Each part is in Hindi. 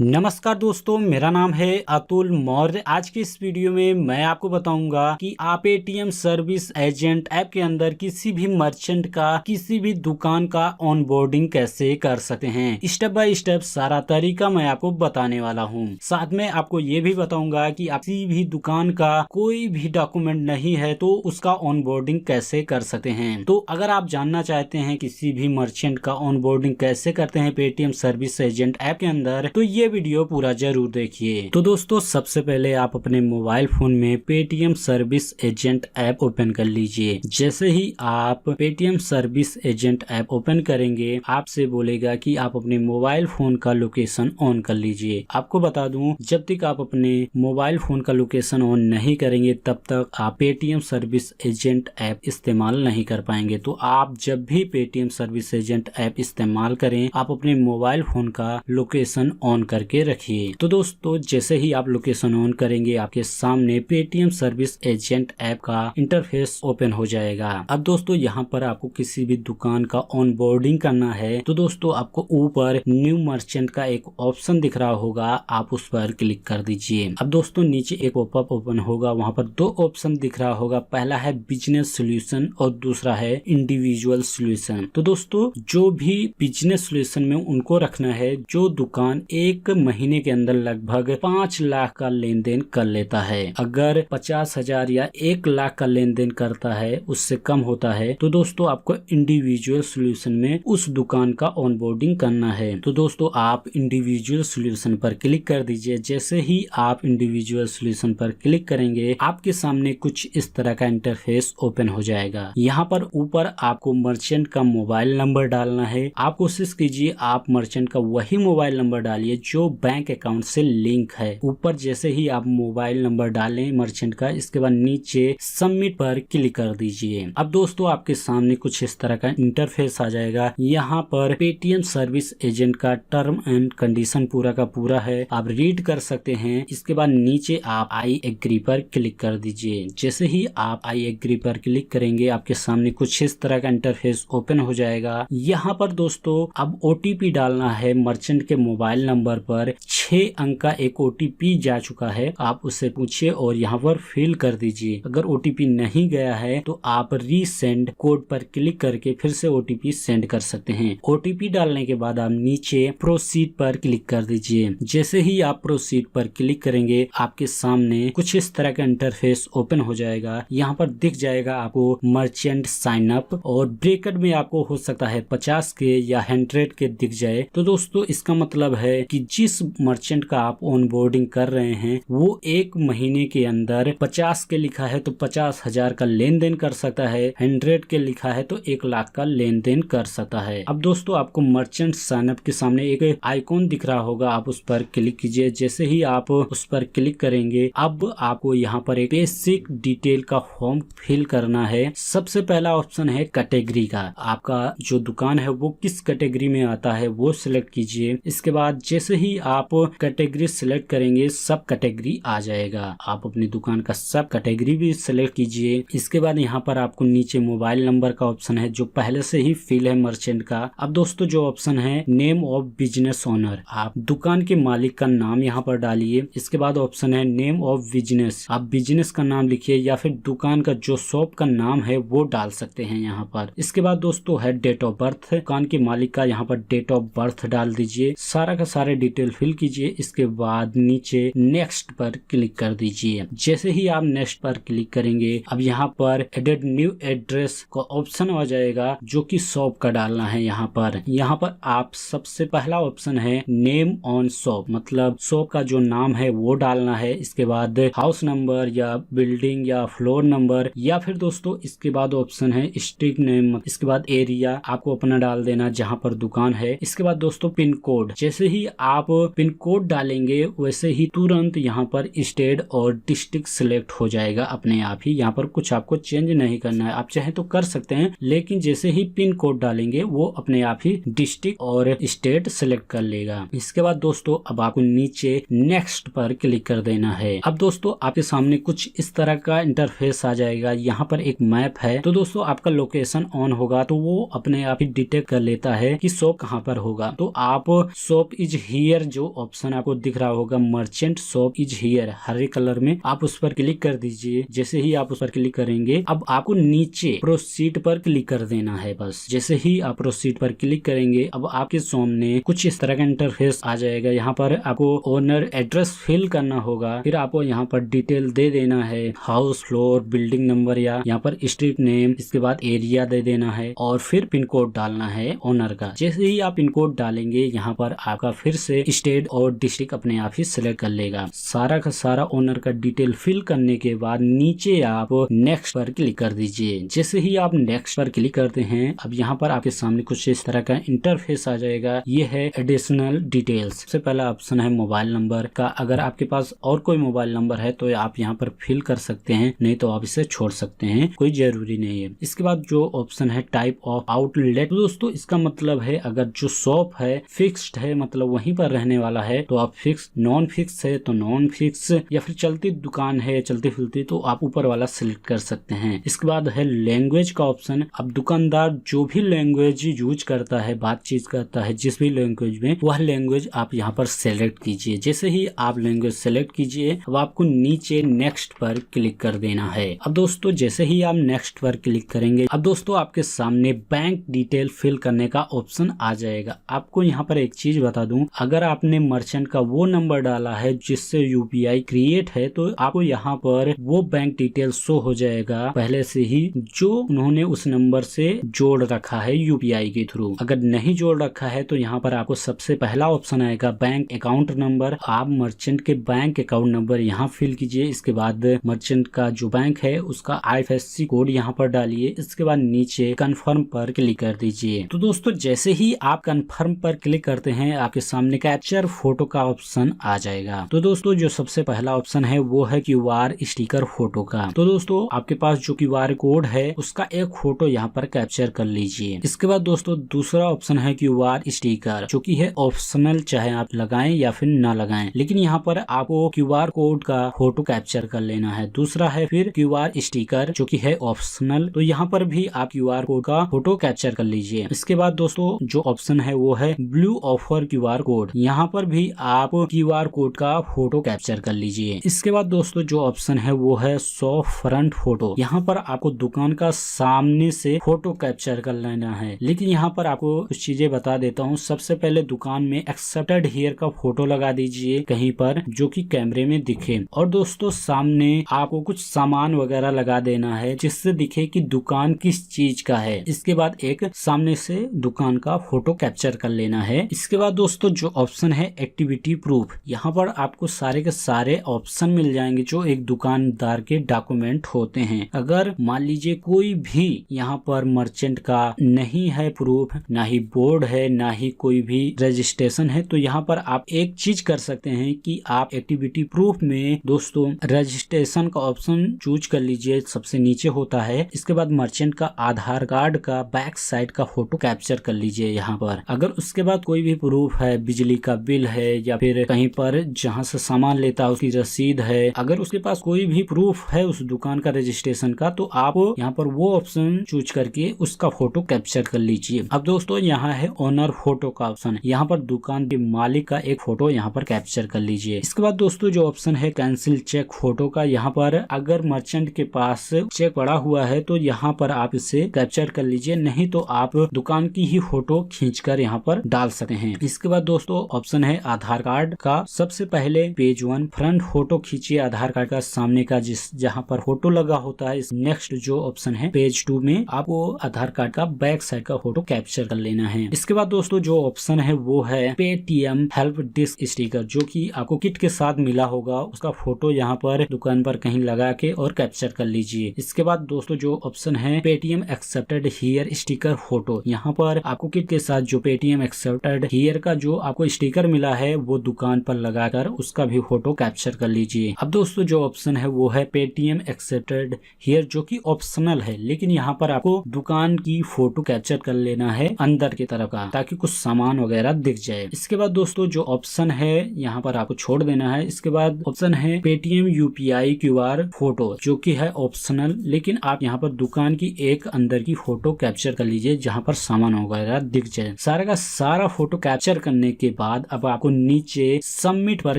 नमस्कार दोस्तों, मेरा नाम है अतुल मौर्य। आज की इस वीडियो में मैं आपको बताऊंगा कि आप पेटीएम सर्विस एजेंट ऐप के अंदर किसी भी मर्चेंट का, किसी भी दुकान का ऑनबोर्डिंग कैसे कर सकते हैं। स्टेप बाय स्टेप सारा तरीका मैं आपको बताने वाला हूं। साथ में आपको ये भी बताऊंगा कि आप किसी भी दुकान का कोई भी डॉक्यूमेंट नहीं है तो उसका ऑनबोर्डिंग कैसे कर सकते हैं। तो अगर आप जानना चाहते हैं किसी भी मर्चेंट का ऑनबोर्डिंग कैसे करते हैं पेटीएम सर्विस एजेंट ऐप के अंदर, तो ये वीडियो पूरा जरूर देखिए। तो दोस्तों, सबसे पहले आप अपने मोबाइल फोन में Paytm service agent app open कर लीजिए। जैसे ही आप Paytm service agent app open करेंगे, आपसे बोलेगा कि आप अपने मोबाइल फोन का लोकेशन ऑन कर लीजिए। आपको बता दूं, जब तक आप अपने मोबाइल फोन का लोकेशन ऑन नहीं करेंगे तब तक आप पेटीएम सर्विस एजेंट ऐप इस्तेमाल नहीं कर पाएंगे। तो आप जब भी पेटीएम सर्विस एजेंट ऐप इस्तेमाल करें, आप अपने मोबाइल फोन का लोकेशन ऑन करके रखिए। तो दोस्तों, जैसे ही आप लोकेशन ऑन करेंगे, आपके सामने पेटीएम सर्विस एजेंट ऐप का इंटरफेस ओपन हो जाएगा। अब दोस्तों, यहाँ पर आपको किसी भी दुकान का ऑनबोर्डिंग करना है तो दोस्तों आपको ऊपर न्यू मर्चेंट का एक ऑप्शन दिख रहा होगा, आप उस पर क्लिक कर दीजिए। अब दोस्तों, नीचे एक पॉपअप ओपन होगा, वहाँ पर दो ऑप्शन दिख रहा होगा। पहला है बिजनेस सोल्यूशन और दूसरा है इंडिविजुअल सोल्यूशन। तो दोस्तों, जो भी बिजनेस सोल्यूशन में उनको रखना है जो दुकान एक महीने के अंदर लगभग 5 लाख का लेन देन कर लेता है। अगर 50,000 या 1 लाख का लेन देन करता है, उससे कम होता है, तो दोस्तों आपको इंडिविजुअल सोल्यूशन में उस दुकान का ऑनबोर्डिंग करना है। तो दोस्तों, आप इंडिविजुअल सोल्यूशन पर क्लिक कर दीजिए। जैसे ही आप इंडिविजुअल सोल्यूशन पर क्लिक करेंगे, आपके सामने कुछ इस तरह का इंटरफेस ओपन हो जाएगा। यहाँ पर ऊपर आपको मर्चेंट का मोबाइल नंबर डालना है। आप कोशिश कीजिए आप मर्चेंट का वही मोबाइल नंबर डालिए जो बैंक अकाउंट से लिंक है। ऊपर जैसे ही आप मोबाइल नंबर डालें मर्चेंट का, इसके बाद नीचे सबमिट पर क्लिक कर दीजिए। अब दोस्तों, आपके सामने कुछ इस तरह का इंटरफेस आ जाएगा। यहाँ पर पेटीएम सर्विस एजेंट का टर्म एंड कंडीशन पूरा का पूरा है, आप रीड कर सकते हैं। इसके बाद नीचे आप आई एग्री पर क्लिक कर दीजिए। जैसे ही आप आई एग्री पर क्लिक करेंगे, आपके सामने कुछ इस तरह का इंटरफेस ओपन हो जाएगा। यहाँ पर दोस्तों अब ओटीपी डालना है। मर्चेंट के मोबाइल नंबर पर 6 अंक का एक ओटीपी जा चुका है, आप उससे पूछिए और यहाँ पर फिल कर दीजिए। अगर ओटीपी नहीं गया है तो आप रीसेंड कोड पर क्लिक करके फिर से ओटीपी सेंड कर सकते हैं। ओटीपी डालने के बाद आप नीचे प्रोसीड पर क्लिक कर दीजिए। जैसे ही आप प्रोसीड पर क्लिक करेंगे, आपके सामने कुछ इस तरह का इंटरफेस ओपन हो जाएगा। यहाँ पर दिख जाएगा आपको मर्चेंट साइन अप, और ब्रैकेट में आपको हो सकता है 50 के या 100 के दिख जाए। तो दोस्तों, इसका मतलब है कि जिस मर्चेंट का आप ऑनबोर्डिंग कर रहे हैं वो एक महीने के अंदर 50 के लिखा है तो 50,000 का लेन देन कर सकता है, 100 के लिखा है तो 1 लाख का लेन देन कर सकता है। अब दोस्तों, आपको मर्चेंट साइन अप के सामने एक आइकॉन दिख रहा होगा, आप उस पर क्लिक कीजिए। जैसे ही आप उस पर क्लिक करेंगे, अब आपको यहाँ पर एक बेसिक डिटेल का फॉर्म फिल करना है। सबसे पहला ऑप्शन है कैटेगरी का, आपका जो दुकान है वो किस कैटेगरी में आता है वो सिलेक्ट कीजिए। इसके बाद जैसे ही आप कैटेगरी सिलेक्ट करेंगे, सब कैटेगरी आ जाएगा। आप अपनी दुकान का सब कैटेगरी भी सिलेक्ट कीजिए। इसके बाद यहाँ पर आपको नीचे मोबाइल नंबर का ऑप्शन है जो पहले से ही फिल है मर्चेंट का। अब दोस्तों, जो ऑप्शन है नेम ऑफ बिजनेस ओनर, आप दुकान के मालिक का नाम यहाँ पर डालिए। इसके बाद ऑप्शन है नेम ऑफ बिजनेस, आप बिजनेस का नाम लिखिए या फिर दुकान का जो शॉप का नाम है वो डाल सकते हैं यहाँ पर। इसके बाद दोस्तों है डेट ऑफ बर्थ, दुकान के मालिक का यहाँ पर डेट ऑफ बर्थ डाल दीजिए। सारा का सारे डिटेल फिल कीजिए। इसके बाद नीचे नेक्स्ट पर क्लिक कर दीजिए। जैसे ही आप नेक्स्ट पर क्लिक करेंगे, अब यहाँ पर एडेड न्यू एड्रेस का ऑप्शन आ जाएगा जो कि शॉप का डालना है। यहाँ पर आप सबसे पहला ऑप्शन है नेम ऑन शॉप, मतलब शॉप का जो नाम है वो डालना है। इसके बाद हाउस नंबर या बिल्डिंग या फ्लोर नंबर, या फिर दोस्तों इसके बाद ऑप्शन है स्ट्रीट नेम। इसके बाद एरिया आपको अपना डाल देना जहाँ पर दुकान है। इसके बाद दोस्तों पिन कोड, जैसे ही आप पिन कोड डालेंगे वैसे ही तुरंत यहाँ पर स्टेट और डिस्ट्रिक्ट सिलेक्ट हो जाएगा अपने आप ही। यहाँ पर कुछ आपको चेंज नहीं करना है, आप चाहे तो कर सकते हैं, लेकिन जैसे ही पिन कोड डालेंगे वो अपने आप ही डिस्ट्रिक्ट और स्टेट सिलेक्ट कर लेगा। इसके बाद दोस्तों अब आपको नीचे नेक्स्ट पर क्लिक कर देना है। अब दोस्तों आपके सामने कुछ इस तरह का इंटरफेस आ जाएगा। यहाँ पर एक मैप है, तो दोस्तों आपका लोकेशन ऑन होगा तो वो अपने आप ही डिटेक्ट कर लेता है कि शॉप कहाँ पर होगा। तो आप शॉप इज हियर जो ऑप्शन आपको दिख रहा होगा merchant shop is here Hare colour में, आप उस पर क्लिक कर दीजिए। जैसे ही आप उस पर क्लिक करेंगे अब आपको नीचे प्रोसीड पर क्लिक कर देना है बस। जैसे ही आप प्रोसीड पर क्लिक करेंगे अब आपके सामने कुछ इस तरह का इंटरफेस आ जाएगा। यहाँ पर आपको ओनर एड्रेस फिल करना होगा, फिर आपको यहाँ पर डिटेल दे देना है, हाउस फ्लोर, बिल्डिंग नंबर या यहाँ पर स्ट्रीट नेम, इसके बाद एरिया दे देना है और फिर पिन कोड डालना है ओनर का। जैसे ही आप पिन कोड डालेंगे यहाँ पर आपका फिर से स्टेट और डिस्ट्रिक्ट अपने आप ही सिलेक्ट कर लेगा। सारा का सारा ओनर का डिटेल फिल करने के बाद नीचे आप नेक्स्ट पर क्लिक कर दीजिए। जैसे ही आप नेक्स्ट पर क्लिक करते हैं अब यहाँ पर आपके सामने कुछ इस तरह का इंटरफेस आ जाएगा। ये है एडिशनल डिटेल्स। सबसे पहला ऑप्शन है मोबाइल नंबर का। अगर आपके पास और कोई मोबाइल नंबर है तो आप यहाँ पर फिल कर सकते हैं, नहीं तो आप इसे छोड़ सकते हैं, कोई जरूरी नहीं है। इसके बाद जो ऑप्शन है टाइप ऑफ आउटलेट, तो दोस्तों इसका मतलब है अगर जो शॉप है फिक्स्ड है मतलब वहीं पर रहने वाला है तो आप फिक्स, नॉन फिक्स है तो नॉन फिक्स, या फिर चलती दुकान है चलती फिरती तो आप ऊपर वाला सिलेक्ट कर सकते हैं। इसके बाद है लैंग्वेज का ऑप्शन। अब दुकानदार जो भी लैंग्वेज यूज करता है, बातचीत करता है जिस भी लैंग्वेज में, वह लैंग्वेज आप यहाँ पर सेलेक्ट कीजिए। जैसे ही आप लैंग्वेज सेलेक्ट कीजिए अब आपको नीचे नेक्स्ट पर क्लिक कर देना है। अब दोस्तों जैसे ही आप नेक्स्ट पर क्लिक करेंगे अब दोस्तों आपके सामने बैंक डिटेल फिल करने का ऑप्शन आ जाएगा। आपको यहाँ पर एक चीज बता दूं, अगर आपने मर्चेंट का वो नंबर डाला है जिससे यूपीआई क्रिएट है तो आपको यहाँ पर वो बैंक डिटेल शो हो जाएगा पहले से ही, जो उन्होंने उस नंबर से जोड़ रखा है यूपीआई के थ्रू। अगर नहीं जोड़ रखा है तो यहाँ पर आपको सबसे पहला ऑप्शन आएगा बैंक अकाउंट नंबर। आप मर्चेंट के बैंक अकाउंट नंबर यहाँ फिल कीजिए। इसके बाद मर्चेंट का जो बैंक है उसका IFSC कोड यहाँ पर डालिए। इसके बाद नीचे कंफर्म पर क्लिक कर दीजिए। तो दोस्तों जैसे ही आप कंफर्म पर क्लिक करते हैं आपके सामने कैप्चर फोटो का ऑप्शन आ जाएगा। तो दोस्तों जो सबसे पहला ऑप्शन है वो है QR स्टिकर फोटो का। तो दोस्तों आपके पास जो QR कोड है उसका एक फोटो यहाँ पर कैप्चर कर लीजिए। इसके बाद दोस्तों दूसरा ऑप्शन है QR स्टिकर, जो कि है ऑप्शनल, चाहे आप लगाएं या फिर ना लगाएं, लेकिन यहाँ पर आपको QR कोड का फोटो कैप्चर कर लेना है। दूसरा है फिर QR स्टिकर जो कि है ऑप्शनल, तो यहाँ पर भी आप QR कोड का फोटो कैप्चर कर लीजिए। इसके बाद दोस्तों जो ऑप्शन है वो है ब्लू ऑफर QR कोड, यहाँ पर भी आप QR कोड का फोटो कैप्चर कर लीजिए। इसके बाद दोस्तों जो ऑप्शन है वो है शॉप फ्रंट फोटो, यहाँ पर आपको दुकान का सामने से फोटो कैप्चर कर लेना है। लेकिन यहाँ पर आपको कुछ चीजें बता देता हूँ। सबसे पहले दुकान में एक्सेप्टेड हियर का फोटो लगा दीजिए कहीं पर जो कि कैमरे में दिखे, और दोस्तों सामने आपको कुछ सामान वगैरह लगा देना है जिससे दिखे कि दुकान किस चीज का है। इसके बाद एक सामने से दुकान का फोटो कैप्चर कर लेना है। इसके बाद दोस्तों जो ऑप्शन है एक्टिविटी प्रूफ, यहाँ पर आपको सारे के सारे ऑप्शन मिल जाएंगे जो एक दुकानदार के डॉक्यूमेंट होते हैं। अगर मान लीजिए कोई भी यहाँ पर मर्चेंट का नहीं है प्रूफ, ना ही बोर्ड है, ना ही कोई भी रजिस्ट्रेशन है, तो यहाँ पर आप एक चीज कर सकते हैं कि आप एक्टिविटी प्रूफ में दोस्तों रजिस्ट्रेशन का ऑप्शन चूज कर लीजिए, सबसे नीचे होता है। इसके बाद मर्चेंट का आधार कार्ड का बैक साइड का फोटो कैप्चर कर लीजिए यहाँ पर। अगर उसके बाद कोई भी प्रूफ है, बिजली का बिल है या फिर कहीं पर जहाँ से सामान लेता है उसकी रसीद है, अगर उसके पास कोई भी प्रूफ है उस दुकान का रजिस्ट्रेशन का, तो आप यहाँ पर वो ऑप्शन चूज करके उसका फोटो कैप्चर कर लीजिए। अब दोस्तों यहाँ है ओनर फोटो का ऑप्शन, यहाँ पर दुकान के मालिक का एक फोटो यहाँ पर कैप्चर कर लीजिए। इसके बाद दोस्तों जो ऑप्शन है कैंसिल चेक फोटो का, यहाँ पर अगर मर्चेंट के पास चेक पड़ा हुआ है तो यहाँ पर आप इसे कैप्चर कर लीजिए, नहीं तो आप दुकान की ही फोटो खींचकर यहाँ पर डाल सकते हैं। इसके बाद दोस्तों ऑप्शन है आधार कार्ड का। सबसे पहले पेज 1 फ्रंट फोटो खींचिए आधार कार्ड का सामने का, जिस जहाँ पर फोटो लगा होता है। नेक्स्ट जो ऑप्शन है पेज 2 में आपको आधार कार्ड का बैक साइड का फोटो कैप्चर कर लेना है। इसके बाद दोस्तों जो ऑप्शन है वो है पेटीएम हेल्प डिस्क स्टिकर, जो कि आपको किट के साथ मिला होगा, उसका फोटो यहाँ पर दुकान पर कहीं लगा के और कैप्चर कर लीजिए। इसके बाद दोस्तों जो ऑप्शन है Paytm accepted here sticker photo, यहाँ पर आपको किट के साथ जो पेटीएम एक्सेप्टेड हियर का जो आपको स्टिकर मिला है वो दुकान पर लगाकर उसका भी फोटो कैप्चर कर लीजिए। अब दोस्तों जो ऑप्शन है वो है पेटीएम एक्सेप्टेड हियर, जो कि ऑप्शनल है, लेकिन यहाँ पर आपको दुकान की फोटो कैप्चर कर लेना है अंदर की तरफ का, ताकि कुछ सामान वगैरह दिख जाए। इसके बाद दोस्तों जो ऑप्शन है यहाँ पर आपको छोड़ देना है। इसके बाद ऑप्शन है पेटीएम यूपीआई QR फोटो, जो कि है ऑप्शनल, लेकिन आप यहाँ पर दुकान की एक अंदर की फोटो कैप्चर कर लीजिए जहाँ पर सामान वगैरह दिख जाए। सारा का सारा फोटो कैप्चर करने के बाद अब आप आपको नीचे सबमिट पर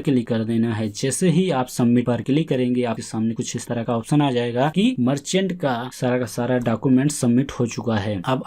क्लिक कर देना है। जैसे ही आप सबमिट पर क्लिक करेंगे आपके सामने कुछ इस तरह का ऑप्शन आ जाएगा कि मर्चेंट का सारा डॉक्यूमेंट सबमिट हो चुका है। अब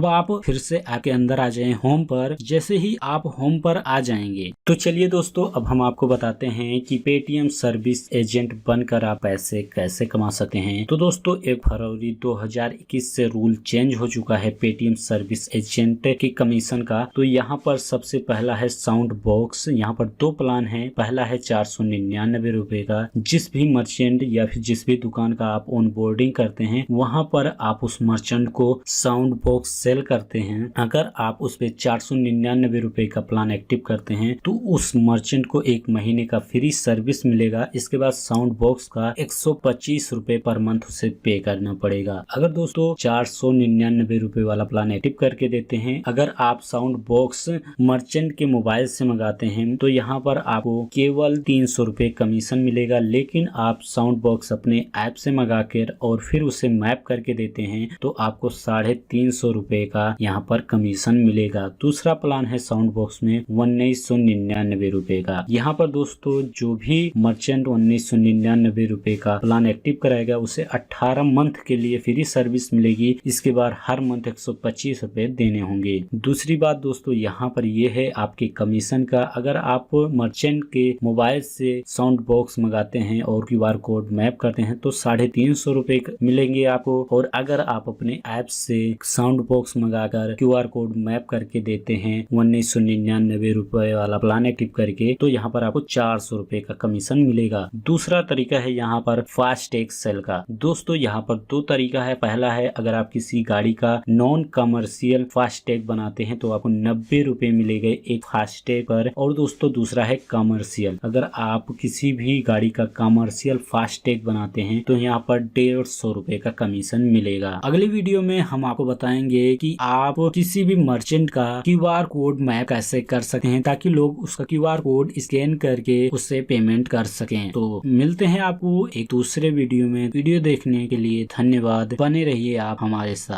आप फिर से आपके अंदर आ जाएं होम पर। जैसे ही आप होम पर आ जाएंगे तो चलिए दोस्तों अब हम आपको बताते हैं कि पेटीएम सर्विस एजेंट बनकर आप पैसे कैसे कमा सकते हैं। तो दोस्तों 1 फरवरी 2021 से रूल चेंज हो चुका है पेटीएम सर्विस एजेंट की कमीशन का। तो यहाँ पर सबसे पहला है साउंड बॉक्स। यहाँ पर 2 प्लान है। पहला है 499 रुपए का। जिस भी मर्चेंट या फिर जिस भी दुकान का आप ऑन बोर्डिंग करते हैं वहां पर आप उस मर्चेंट को साउंड बॉक्स सेल करते हैं। अगर आप उस पे 499 रुपए का प्लान एक्टिव करते हैं तो उस मर्चेंट को 1 महीने का फ्री सर्विस मिलेगा। इसके बाद साउंड बॉक्स का 125 रुपए पर मंथ उसे पे करना पड़ेगा। अगर दोस्तों 499 रुपए वाला प्लान एक्टिव करके देते हैं, अगर आप साउंड बॉक्स मर्चेंट के मोबाइल से मंगाते हैं तो यहाँ पर आपको केवल 300 रुपए कमीशन मिलेगा। लेकिन आप साउंड बॉक्स अपने ऐप से मंगा कर और फिर उसे मैप करके देते हैं तो आपको 350 रुपए का यहाँ पर कमीशन मिलेगा। दूसरा प्लान है साउंड बॉक्स में 1999 रुपए का। यहाँ पर दोस्तों जो भी मर्चेंट 1999 रुपए का प्लान एक्टिव कराएगा उसे 18 मंथ के लिए फ्री सर्विस मिलेगी। इसके बाद हर मंथ 125 रुपए देने होंगे। दूसरी बात दोस्तों यहाँ पर ये है आपके कमीशन का। अगर आप मर्चेंट के मोबाइल से साउंड बॉक्स मंगाते हैं और QR कोड मैप करते हैं तो 350 रुपए मिलेंगे आपको। और अगर आप अपने ऐप से साउंड बॉक्स मंगाकर QR कोड मैप करके देते हैं 1999 रुपए वाला प्लान एक्टिव करके तो यहाँ पर आपको 400 रुपए का कमीशन मिलेगा। दूसरा तरीका है यहाँ पर फास्टैग सेल का। दोस्तों यहाँ पर 2 तरीका है। पहला है अगर आप किसी गाड़ी का नॉन कमर्शियल फास्टैग बनाते हैं तो आपको 90 रुपए मिलेगा एक फास्टैग पर। और दोस्तों दूसरा है कमर्शियल। अगर आप किसी भी गाड़ी का कमर्शियल फास्टैग बनाते हैं तो यहाँ पर 150 रुपए का कमीशन मिलेगा। अगली वीडियो में हम आपको बताएंगे कि आप किसी भी मर्चेंट का QR कोड मैप कैसे कर सकते हैं ताकि लोग उसका QR कोड स्कैन करके उससे पेमेंट कर सकें। तो मिलते हैं आपको एक दूसरे वीडियो में। वीडियो देखने के लिए धन्यवाद। बने रहिए आप हमारे साथ।